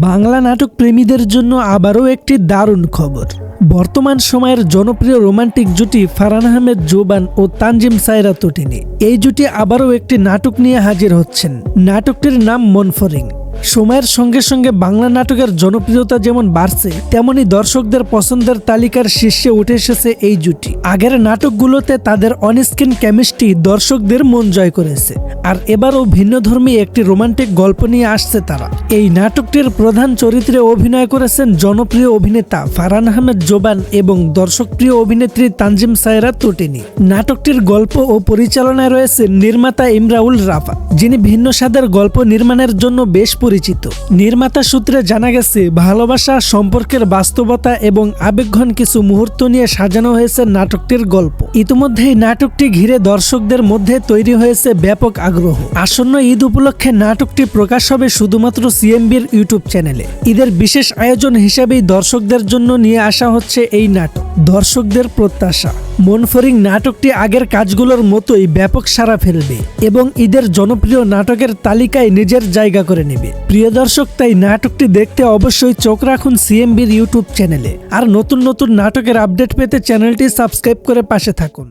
বাংলা নাটক প্রেমীদের জন্য আবারও একটি দারুণ খবর। বর্তমান সময়ের জনপ্রিয় রোমান্টিক জুটি ফারহান আহমেদ জোবান ও তানজিম সায়রা তটিনী এই জুটি আবারও একটি নাটক নিয়ে হাজির হচ্ছেন। নাটকটির নাম মনফরিং। সময়ের সঙ্গে সঙ্গে বাংলা নাটকের জনপ্রিয়তা যেমন বাড়ছে, তেমনি দর্শকদের পছন্দের তালিকার শীর্ষে উঠে এসেছে এই জুটি। আগের নাটকগুলোতে তাদের অনস্ক্রিন কেমিস্ট্রি দর্শকদের মন জয় করেছে, আর এবারও ভিন্নধর্মী একটি রোমান্টিক গল্প নিয়ে আসছে তারা। এই নাটকটির প্রধান চরিত্রে অভিনয় করেছেন জনপ্রিয় অভিনেতা ফারহান আহমেদ জোবান এবং দর্শকপ্রিয় অভিনেত্রী তানজিম সায়রা তটিনী। নাটকটির গল্প ও পরিচালনায় রয়েছে নির্মাতা ইমরাউল রাফা, যিনি ভিন্ন স্বাদের গল্প নির্মাণের জন্য বেশ পরিচিত। নির্মাতা সূত্রে জানা গেছে, ভালোবাসা, সম্পর্কের বাস্তবতা এবং আবেগঘন কিছু মুহূর্ত নিয়ে সাজানো হয়েছে নাটকটির গল্প। ইতিমধ্যেই নাটকটি ঘিরে দর্শকদের মধ্যে তৈরি হয়েছে ব্যাপক আগ্রহ। আসন্ন ঈদ উপলক্ষে নাটকটি প্রকাশ হবে শুধুমাত্র সিএমবির ইউটিউব চ্যানেলে। ঈদের বিশেষ আয়োজন হিসেবেই দর্শকদের জন্য নিয়ে আসা হচ্ছে এই নাটক। দর্শকদের প্রত্যাশা, মনফরিং নাটকটি আগের কাজগুলোর মতোই ব্যাপক সাড়া ফেলবে এবং ঈদের জনপ্রিয় নাটকের তালিকায় নিজের জায়গা করে নেবে। প্রিয় দর্শক, তাই নাটকটি দেখতে অবশ্যই চোখ রাখুন সিএমবির ইউটিউব চ্যানেলে। আর নতুন নতুন নাটকের আপডেট পেতে চ্যানেলটি সাবস্ক্রাইব করে পাশে থাকুন।